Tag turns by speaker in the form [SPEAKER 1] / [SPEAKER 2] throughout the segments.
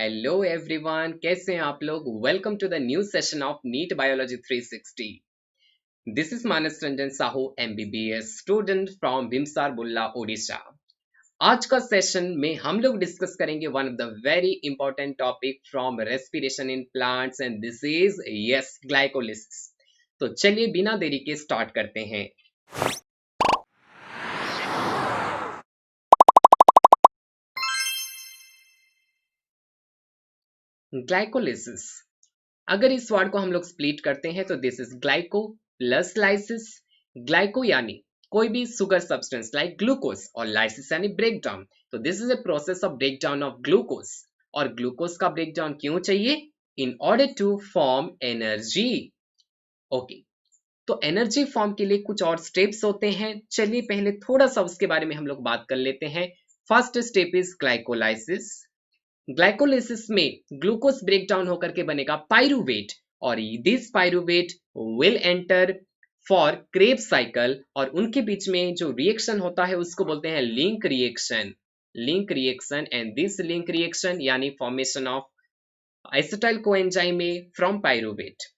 [SPEAKER 1] Hello everyone, कैसे हैं आप लोग। Welcome to the new session of NEET biology 360। This is Manas Ranjan Sahu, MBBS student from VIMSAR Burla, Odisha. आज का सेशन में हम लोग डिस्कस करेंगे one of the very important topic from respiration in plants and this is yes glycolysis. तो चलिए बिना देरी के स्टार्ट करते हैं। ग्लाइकोलिसिस, अगर इस वर्ड को हम लोग स्प्लिट करते हैं तो this is glyco plus lysis. Glyco यानी कोई भी शुगर सब्सटेंस लाइक ग्लूकोज और लाइसिस यानी ब्रेक डाउन। तो this is a process of break down of glucose. और ग्लूकोज का ब्रेक डाउन क्यों चाहिए? In order to form energy. Okay, तो एनर्जी फॉर्म के लिए कुछ और स्टेप्स होते हैं। चलिए पहले थोड़ा सा उसके बारे में हम लोग बात कर लेते हैं। First step is glycolysis. Glycolysis में ग्लूकोज ब्रेक डाउन होकर के बनेगा पाइरूवेट, और this pyruvate will enter for Krebs cycle, और उनके बीच में जो रिएक्शन होता है उसको बोलते हैं link reaction. Link reaction and this link reaction यानी formation of acetyl coenzyme from pyruvate.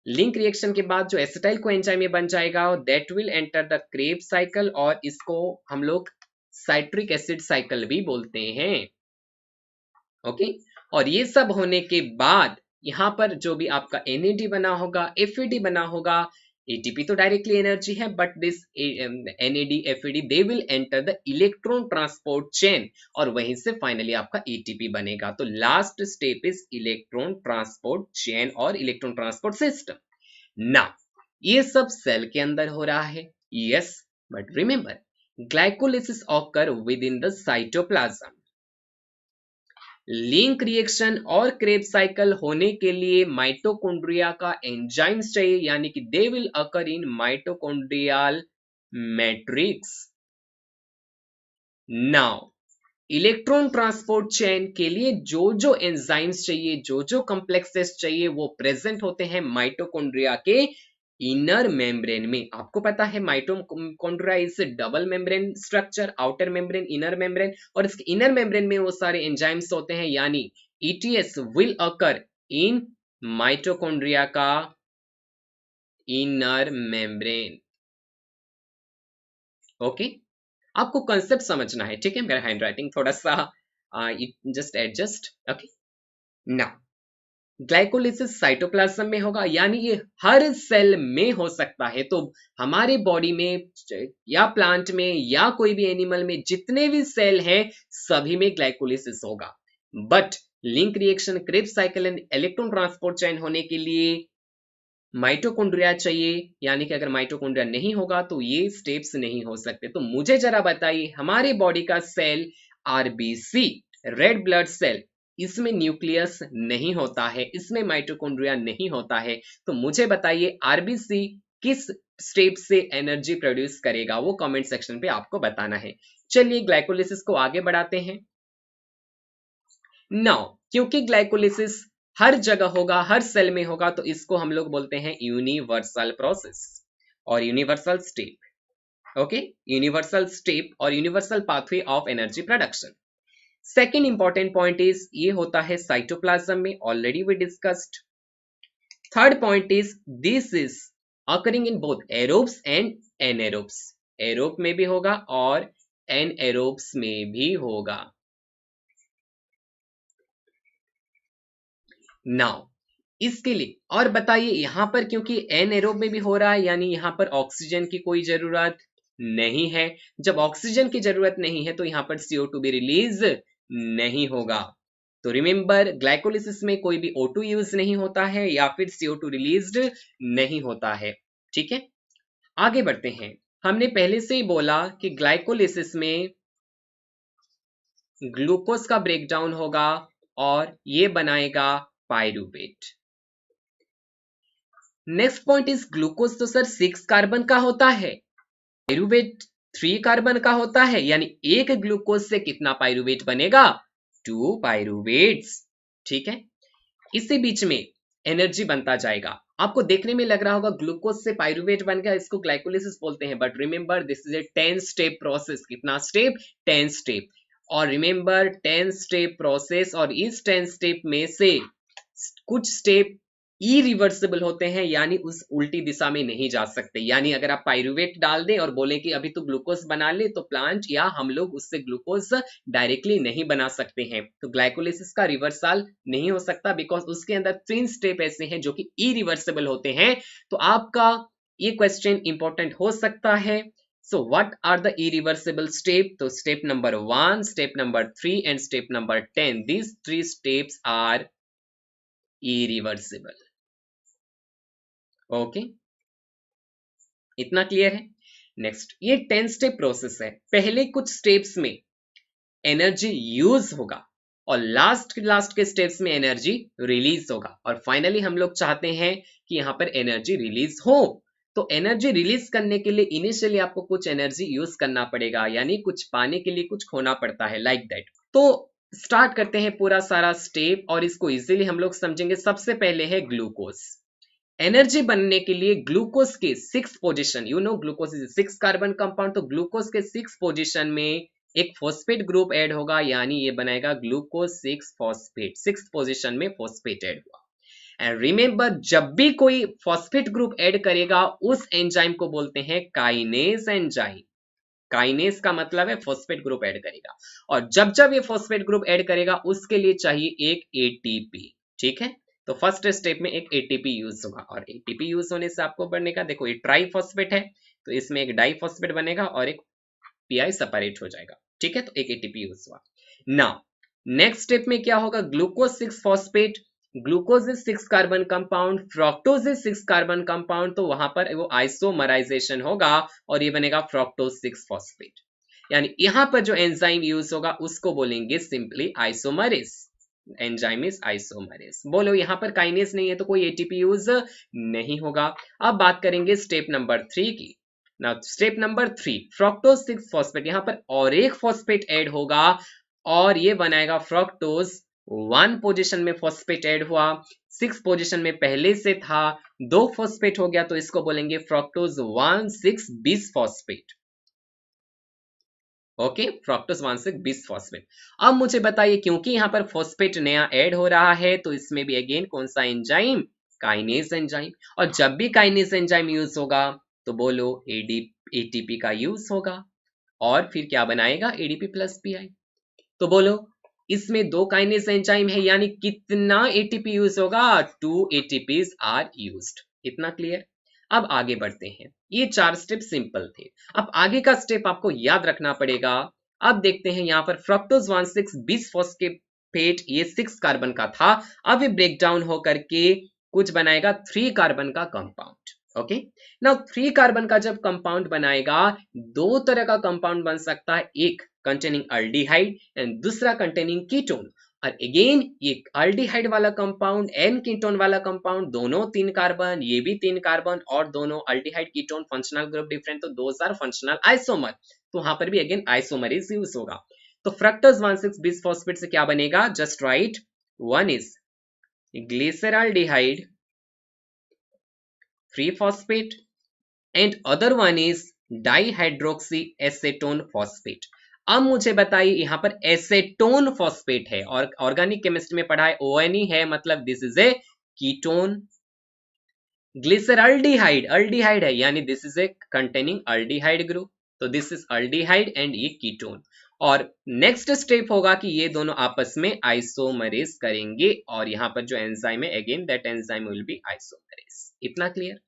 [SPEAKER 1] Link reaction के बाद जो एसिटाइल कोएंजाइम बन जाएगा that will enter the Krebs cycle, और इसको हम लोग साइट्रिक एसिड साइकिल भी बोलते हैं। ओके, और ये सब होने के बाद यहाँ पर जो भी आपका NAD बना होगा, FAD बना होगा, ATP तो डायरेक्टली एनर्जी है, but this NAD FAD they will enter the electron transport chain, और वहीं से फाइनली आपका ATP बनेगा। तो last step is electron transport chain और इलेक्ट्रॉन ट्रांसपोर्ट सिस्टम। ना ये सब सेल के अंदर हो रहा है, yes, but remember glycolysis occur with in the cytoplasm. Link reaction और क्रेब्स साइकिल होने के लिए माइटोकॉन्ड्रिया का एंजाइम्स चाहिए, यानी कि they will occur in mitochondrial matrix. Now electron transport chain के लिए जो जो एंजाइम्स चाहिए, जो जो कॉम्प्लेक्सेस चाहिए, वो प्रेजेंट होते हैं माइटोकॉन्ड्रिया के इनर मेम्ब्रेन में। आपको पता है mitochondria is double membrane structure, outer membrane, inner membrane, और इसके इनर मेम्ब्रेन में वो सारे एंजाइम्स होते हैं, यानी ETS will occur in mitochondria का इनर मेम्ब्रेन। ओके, आपको कंसेप्ट समझना है, ठीक है। मेरा हैंड राइटिंग थोड़ा सा just adjust. Okay, now glycolysis cytoplasm में होगा, यानी ये हर सेल में हो सकता है। तो हमारे बॉडी में या प्लांट में या कोई भी एनिमल में जितने भी सेल हैं सभी में ग्लाइकोलिसिस होगा। But link reaction, Krebs cycle and electron transport chain होने के लिए माइटोकॉन्ड्रिया चाहिए, यानी कि अगर माइटोकॉन्ड्रिया नहीं होगा तो ये स्टेप्स नहीं हो सकते। तो मुझे जरा बताइए, हमारे बॉडी का cell RBC, red blood cell, इसमें न्यूक्लियस नहीं होता है, इसमें माइटोकॉन्ड्रिया नहीं होता है। तो मुझे बताइए RBC किस स्टेप से एनर्जी प्रोड्यूस करेगा, वो कमेंट सेक्शन पे आपको बताना है। चलिए ग्लाइकोलिसिस को आगे बढ़ाते हैं। नाउ क्योंकि ग्लाइकोलिसिस हर जगह होगा, हर सेल में होगा, तो इसको हम लोग बोलते हैं यूनिवर्सल प्रोसेस और universal step. Okay, universal step और universal pathway of energy production. Second important point is ये होता है साइटोप्लाज्म में, already we discussed. Third point is this is occurring in both aerobes and anaerobes. Aerobe में भी होगा और एनएरोब्स में भी होगा। नाउ इसके लिए और बताइए, यहां पर क्योंकि एनएरोब में भी हो रहा है, यानी यहां पर ऑक्सीजन की कोई जरूरत नहीं है। जब ऑक्सीजन की जरूरत नहीं है तो यहां पर CO2 भी रिलीज नहीं होगा। तो रिमेंबर, ग्लाइकोलिसिस में कोई भी O2 यूज नहीं होता है या फिर CO2 रिलीज्ड नहीं होता है। ठीक है, आगे बढ़ते हैं। हमने पहले से ही बोला कि ग्लाइकोलिसिस में ग्लूकोज का ब्रेकडाउन होगा और ये बनाएगा pyruvate. Next point is glucose तो सर 6 कार्बन का होता है, पाइरूवेट 3 कार्बन का होता है, यानी एक ग्लूकोज से कितना पाइरूवेट बनेगा? 2 पाइरूवेट्स। ठीक है, इसी बीच में एनर्जी बनता जाएगा। आपको देखने में लग रहा होगा ग्लूकोज से पाइरूवेट बन गया, इसको ग्लाइकोलिसिस बोलते हैं, but remember this is A 10 step process. कितना स्टेप? 10 स्टेप। और रिमेंबर 10 स्टेप प्रोसेस, और इस 10 स्टेप में से कुछ स्टेप इरिवर्सिबल होते हैं, यानी उस उल्टी दिशा में नहीं जा सकते। यानी अगर आप पाइरुवेट डाल दें और बोले कि अभी तो ग्लूकोज बना ले, तो प्लांट या हम लोग उससे ग्लूकोज डायरेक्टली नहीं बना सकते हैं। तो ग्लाइकोलिसिस का रिवर्सल नहीं हो सकता, बिकॉज उसके अंदर 3 स्टेप ऐसे हैं जो कि इरिवर्सिबल होते हैं। तो आपका ये क्वेश्चन इंपॉर्टेंट हो सकता है। So what are the irreversible step? तो step number 1, step number 3 and step number 10. These 3 steps are irreversible. Okay, इतना क्लियर है। नेक्स्ट, ये 10 स्टेप प्रोसेस है। पहले कुछ स्टेप्स में एनर्जी यूज होगा और लास्ट के स्टेप्स में एनर्जी रिलीज होगा, और फाइनली हम लोग चाहते हैं कि यहाँ पर एनर्जी रिलीज हो। तो एनर्जी रिलीज करने के लिए इनिशियली आपको कुछ एनर्जी यूज करना पड़ेगा, यानी कुछ पाने के लिए कुछ खोना पड़ता है, लाइक दैट। तो स्टार्ट करते हैं पूरा सारा स्टेप, और इसको इजीली हम लोग समझेंगे। सबसे पहले है ग्लूकोज। एनर्जी बनने के लिए ग्लूकोज के 6 position, you know glucose is 6 carbon compound, तो ग्लूकोज के 6 पोजीशन में एक फॉस्फेट ग्रुप ऐड होगा, यानी ये बनाएगा ग्लूकोज 6 फॉस्फेट। 6 पोजीशन में फॉस्फेट ऐड हुआ। एंड रिमेंबर, जब भी कोई फॉस्फेट ग्रुप ऐड करेगा उस एंजाइम को बोलते हैं काइनेज एंजाइम। काइनेज का मतलब है फॉस्फेट ग्रुप ऐड करेगा, और जब जब ये फॉस्फेट ग्रुप ऐड करेगा उसके लिए चाहिए एक एटीपी। ठीक है, तो फर्स्ट स्टेप में एक एटीपी यूज होगा, और एटीपी यूज होने से आपको बनेगा, देखो ये ट्राइफॉस्फेट है तो इसमें एक डाइफॉस्फेट बनेगा और एक पीआई सेपरेट हो जाएगा। ठीक है, तो एक एटीपी यूज हुआ। नाउ नेक्स्ट स्टेप में क्या होगा, glucose 6 phosphate. Glucose is 6 carbon compound, fructose is 6 carbon compound, तो वहां पर वो आइसोमराइजेशन होगा और ये बनेगा फ्रक्टोज 6 फॉस्फेट। यानी यहां पर जो एंजाइम यूज होगा उसको बोलेंगे simply isomerase. Enzyme is isomerase. बोलो यहां पर काइनेज नहीं है तो कोई एटीपी यूज नहीं होगा। अब बात करेंगे स्टेप नंबर 3 की। Now step number 3, fructose 6 phosphate. यहां पर और एक फॉस्फेट ऐड होगा और ये बनाएगा फ्रक्टोज। 1 पोजीशन में फॉस्फेट ऐड हुआ, 6 पोजीशन में पहले से था, 2 फॉस्फेट हो गया, तो इसको बोलेंगे fructose 1,6 bis phosphate. Okay, fructose 1,6 bis phosphate. अब मुझे बताइए, क्योंकि यहाँ पर फॉस्फेट नया ऐड हो रहा है तो इसमें भी अगेन कौन सा एंजाइम, काइनेज एंजाइम। और जब भी काइनेज एंजाइम यूज होगा तो बोलो एटीपी का यूज होगा, और फिर क्या बनाएगा, एडीपी प्लस पीआई। तो बोलो इसमें 2 काइनेज एंजाइम है, यानी कितना एटीपी यूज होगा, 2 एटीपीज आर यूज्ड। इतना क्लियर। अब आगे बढ़ते हैं। ये 4 स्टेप सिंपल थे। अब आगे का स्टेप आपको याद रखना पड़ेगा। अब देखते हैं यहाँ पर फ्रक्टोज 1,6 बिस फॉस्फेट, ये 6 कार्बन का था। अब ये ब्रेक डाउन होकर के कुछ बनाएगा 3 कार्बन का कंपाउंड। ओके, नाउ 3 कार्बन का जब कंपाउंड बनाएगा, 2 तरह का कंपाउंड बन सकता है, एक कंटेनिंग अल्डिहाइड एंड दूसरा कंटेनिंग कीटोन। और अगेन ये अल्डिहाइड वाला कंपाउंड एन कीटोन वाला कंपाउंड, दोनों 3 कार्बन, ये भी 3 कार्बन, और दोनों aldehyde ketone, functional group different, तो दोस आर फंक्शनल आइसोमर। तो वहां पर भी अगेन आइसोमरेज यूज होगा। तो फ्रक्टोज 1,6 बिस फॉस्फेट से क्या बनेगा, just right, 1 is glyceraldehyde 3 phosphate and other one is dihydroxy acetone phosphate. अब मुझे बताइए यहाँ पर एसेटोन फॉस्फेट है, और ऑर्गेनिक केमिस्ट्री में पढ़ा है ONE है, मतलब this is A ketone. Glyceraldehyde aldehyde है, यानी this is A containing aldehyde group, तो दिस इज अल्डिहाइड एंड ये कीटोन। और नेक्स्ट स्टेप होगा कि ये दोनों आपस में आइसोमरेज करेंगे, और यहाँ पर जो एंजाइम है again that enzyme will be isomerase. इतना clear.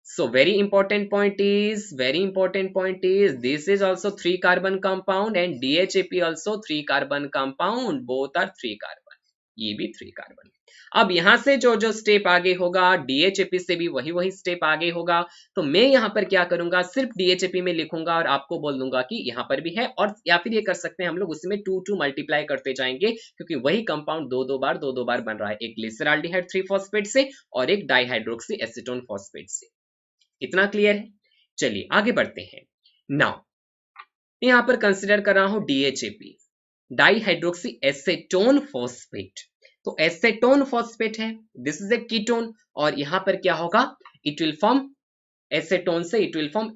[SPEAKER 1] So very important point is this is also 3 carbon compound and DHAP also 3 carbon compound, both are 3 carbon, ये भी 3 carbon। अब यहां से जो जो स्टेप आगे होगा DHAP से भी वही स्टेप आगे होगा। तो मैं यहाँ पर क्या करूंगा, सिर्फ DHAP में लिखूंगा और आपको बोल दूंगा कि यहाँ पर भी है, और या फिर ये कर सकते हैं हम लोग उसमें 2 मल्टीप्लाई करते जाएंगे, क्योंकि वही कंपाउंड दो दो बार बन रहा है, एक ग्लिसरल्डिहाइड 3 फॉस्फेट से और एक डाइहाइड्रोक्सी एसीटोन फॉस्फेट से। इतना क्लियर है। चलिए आगे बढ़ते हैं। नाउ यहां पर कंसीडर कर रहा हूं DHAP, डाइहाइड्रोक्सी एसेटोन फॉस्फेट। तो एसेटोन फॉस्फेट है, दिस इज ए कीटोन, और यहां पर क्या होगा, इट विल फॉर्म एसेटोन से it will form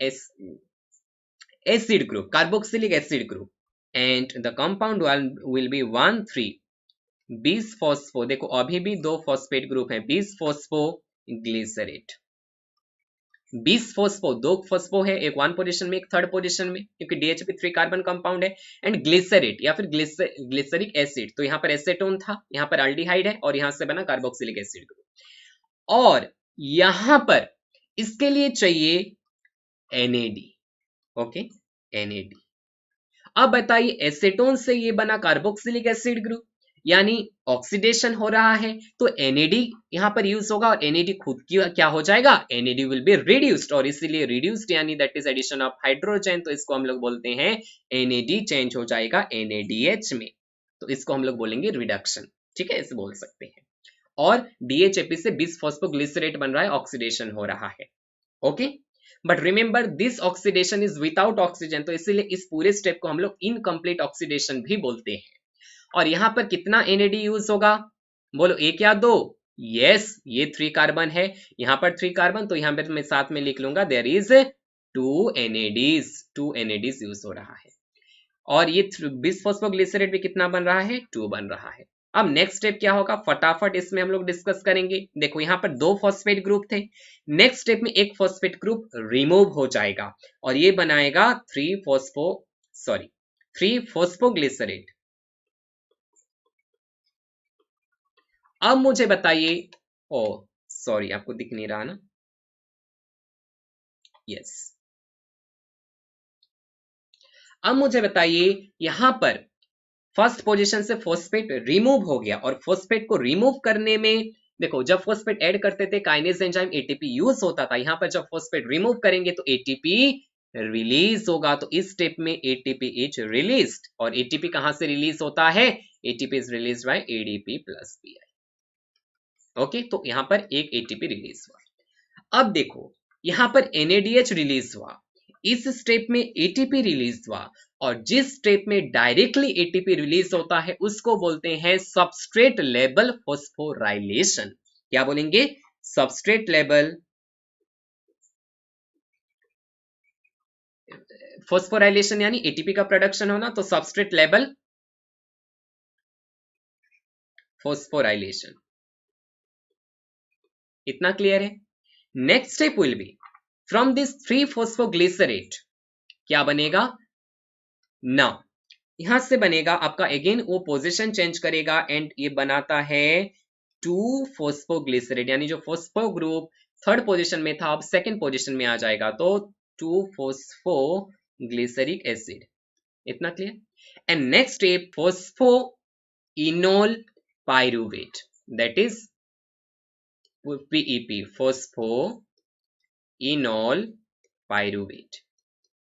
[SPEAKER 1] acid group, carboxylic acid group, and the compound will be 1,3 बीस फॉस्फो, देखो अभी भी 2 फॉस्फेट ग्रुप है, 20 फॉस्फो ग्लिसरेट, 20 फॉस्फो, 2 फॉस्फो है, एक 1 पोजीशन में एक 3rd पोजीशन में, क्योंकि DHP 3 कार्बन कंपाउंड है, एंड ग्लिसरेट या फिर ग्लिसरिक एसिड, तो यहाँ पर एसेटोन था, यहाँ पर अल्डिहाइड है और यहाँ से बना कार्बोक्सिलिक एसिड ग्रुप, और यहाँ पर इसके लिए चाहिए NAD, ओके NAD। अब बताइए एसेटोन से ये बना कार्बोक्सिलिक एसिड ग्रुप, यानी ऑक्सीडेशन हो रहा है, तो NAD यहां पर यूज होगा और NAD खुद की क्या हो जाएगा, NAD विल बी रिड्यूस्ड, और इसीलिए रिड्यूस्ड यानी that is addition of hydrogen, तो इसको हम लोग बोलते हैं NAD चेंज हो जाएगा NADH में, तो इसको हम लोग बोलेंगे रिडक्शन, ठीक है, ऐसे बोल सकते हैं। और DHAP से 20 फॉस्फोग्लिसरेट बन रहा है, ऑक्सीडेशन हो रहा है, okay. But remember this oxidation is without oxygen, तो इसीलिए इस पूरे स्टेप को हम लोग इनकम्प्लीट ऑक्सीडेशन भी बोलते हैं। और यहां पर कितना NAD यूज होगा, बोलो एक या दो, यस ये 3 कार्बन है, यहां पर 3 कार्बन, तो यहां पर मैं साथ में लिख लूंगा देयर इज 2 NADs यूज हो रहा है, और ये 20 फॉस्फोग्लिसरेट भी कितना बन रहा है, 2 बन रहा है। अब नेक्स्ट स्टेप क्या होगा, फटाफट इसमें हम लोग डिस्कस करेंगे। देखो यहाँ पर 2 फॉस्फेट ग्रुप थे, नेक्स्ट स्टेप में एक फॉस्फेट ग्रुप रिमूव हो जाएगा और ये बनाएगा 3 फॉस्फोग्लिसरेट। अब मुझे बताइए, ओ सॉरी आपको दिख नहीं रहा ना, यस। अब मुझे बताइए यहां पर फर्स्ट पोजीशन से फॉस्फेट रिमूव हो गया, और फॉस्फेट को रिमूव करने में देखो जब फॉस्फेट ऐड करते थे काइनेज एंजाइम ATP यूज होता था, यहां पर जब फॉस्फेट रिमूव करेंगे तो ATP रिलीज होगा, तो इस स्टेप में ATP इज रिलीज्ड, और ATP कहां से रिलीज होता है, ATP is released by ADP plus PI, okay. तो यहां पर एक ATP रिलीज हुआ। अब देखो यहां पर NADH रिलीज हुआ, इस स्टेप में ATP रिलीज हुआ, और जिस स्टेप में डायरेक्टली ATP रिलीज होता है उसको बोलते हैं सबस्ट्रेट लेवल फॉस्फोराइलेशन। क्या बोलेंगे, सबस्ट्रेट लेवल फॉस्फोराइलेशन, यानी ATP का प्रोडक्शन होना, तो सबस्ट्रेट लेवल फॉस्फोराइलेशन, इतना क्लियर है। Next step will B from this 3 phosphoglycerate क्या बनेगा, ना यहां से बनेगा आपका अगेन वो पोजीशन चेंज करेगा एंड ये बनाता है 2 फॉस्फोग्लिसरेट, यानी जो फॉस्फो ग्रुप 3rd पोजीशन में था अब 2nd पोजीशन में आ जाएगा, तो 2 फॉस्फोग्लिसरिक एसिड, इतना clear. And next step phosphoenol pyruvate, that is PEP, phosphoenol pyruvate,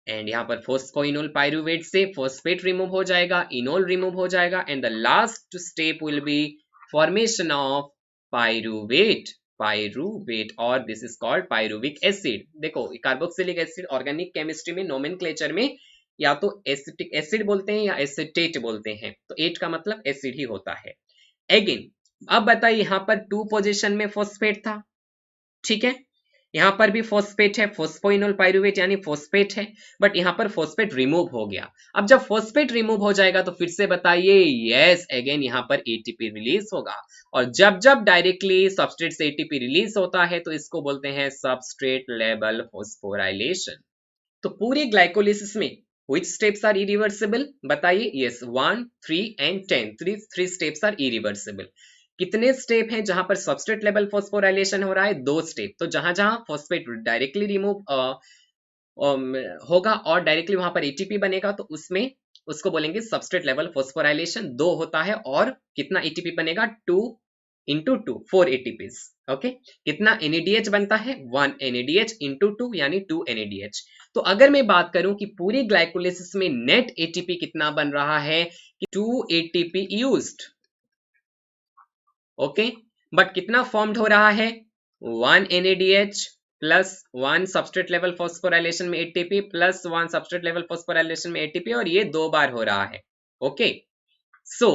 [SPEAKER 1] and यहाँ पर फॉस्फोइनोल पाइरुवेट से फॉस्फेट रिमूव हो जाएगा, इनोल रिमूव हो जाएगा, and the last step will be formation of pyruvate, और this is called pyruvic acid. देखो carboxylic acid organic chemistry में नोमेनक्लेचर में या तो एसिटिक एसिड बोलते हैं या एसिटेट बोलते हैं, तो एट का मतलब एसिड ही होता है। अगेन अब बताइए यहाँ पर 2 पोजीशन में फॉस्फेट था, ठीक है, यहां पर भी फॉस्फेट है, फॉस्फोइनोल पाइरुवेट यानी फॉस्फेट है, बट यहां पर फॉस्फेट रिमूव हो गया। अब जब फॉस्फेट रिमूव हो जाएगा तो फिर से बताइए, यस अगेन यहां पर ATP रिलीज होगा, और जब जब डायरेक्टली सबस्ट्रेट से ATP रिलीज होता है तो इसको बोलते हैं सबस्ट्रेट लेवल फॉस्फोराइलेशन। तो पूरे ग्लाइकोलिसिस में which steps are irreversible, बताइए, yes 1, 3 and 10, 3 steps are irreversible। कितने स्टेप हैं जहां पर सबस्ट्रेट लेवल फॉस्फोराइलेशन हो रहा है, 2 स्टेप, तो जहां जहां फॉस्फेट डायरेक्टली रिमूव होगा और डायरेक्टली वहां पर ATP बनेगा तो उसमें उसको बोलेंगे सबस्ट्रेट लेवल फॉस्फोराइलेशन। 2 होता है और कितना ATP बनेगा, 2 into 2, 4 ATPs, ओके। कितना NADH बनता है, 1 NADH into 2 यानी 2 NADH। तो अगर मैं बात करूं कि पूरी ग्लाइकोलिसिस में नेट ATP कितना बन रहा है, 2 ATP यूज्ड, ओके, बट कितना फॉर्म्ड हो रहा है, 1 NADH plus 1 substrate level phosphorylation में ATP plus 1 substrate level phosphorylation में ATP, और ये 2 बार हो रहा है, ओके। सो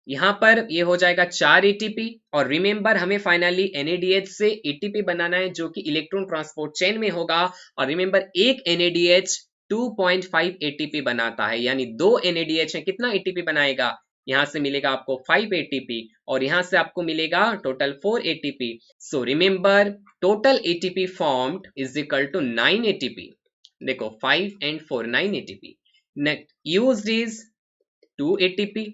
[SPEAKER 1] यहां पर ये हो जाएगा 4 ATP, और रिमेंबर हमें फाइनली NADH से ATP बनाना है जो कि इलेक्ट्रॉन ट्रांसपोर्ट चेन में होगा, और रिमेंबर एक NADH 2.5 एटीपी बनाता है, यानी 2 NADH है, कितना एटीपी बनाएगा? यहां से मिलेगा आपको 5 एटीपी और यहां से आपको मिलेगा total 4 ATP. So remember, total ATP formed is equal to 9 ATP. देखो 5 and 4 9 ATP. Next used is 2 ATP.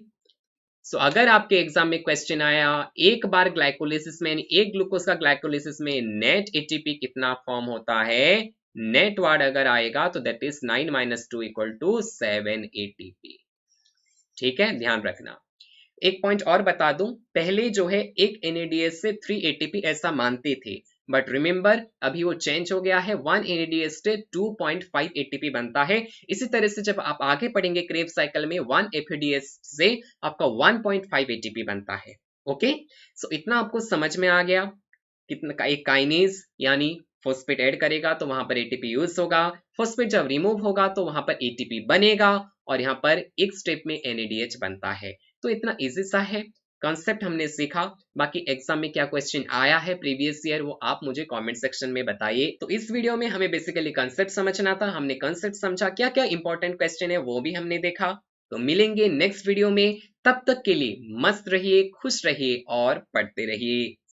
[SPEAKER 1] So अगर आपके एग्जाम में क्वेश्चन आया एक बार ग्लाइकोलिसिस में, यानी एक ग्लूकोज का ग्लाइकोलिसिस में नेट एटीपी कितना फॉर्म होता है, नेट वर्ड अगर आएगा तो दैट इज 9 - 2 = 7 एटीपी। ठीक है, ध्यान रखना। एक पॉइंट और बता दूं, पहले जो है एक NADH से 3 एटीपी ऐसा मानते थे, बट रिमेंबर अभी वो चेंज हो गया है, 1 NADH से 2.5 एटीपी बनता है। इसी तरह से जब आप आगे पढ़ेंगे क्रेब्स साइकिल में, 1 FADH से आपका 1.5 एटीपी बनता है। ओके, सो इतना आपको समझ में आ गया। कितना का एक काइनेज यानी फॉस्फेट ऐड करेगा तो वहां पर एटीपी यूज होगा, फॉस्फेट जब रिमूव होगा तो वहां पर एटीपी बनेगा और यहाँ पर एक स्टेप में NADH बनता है। तो इतना इजी सा है, कॉन्सेप्ट हमने सीखा। बाकी एग्जाम में क्या क्वेश्चन आया है प्रीवियस ईयर वो आप मुझे कमेंट सेक्शन में बताइए। तो इस वीडियो में हमें बेसिकली कॉन्सेप्ट समझना था, हमने कॉन्सेप्ट समझा, क्या क्या इंपॉर्टेंट क्वेश्चन है वो भी हमने देखा। तो मिलेंगे नेक्स्ट वीडियो में, तब तक के लिए मस्त रहिए, खुश रहिए और पढ़ते रहिए।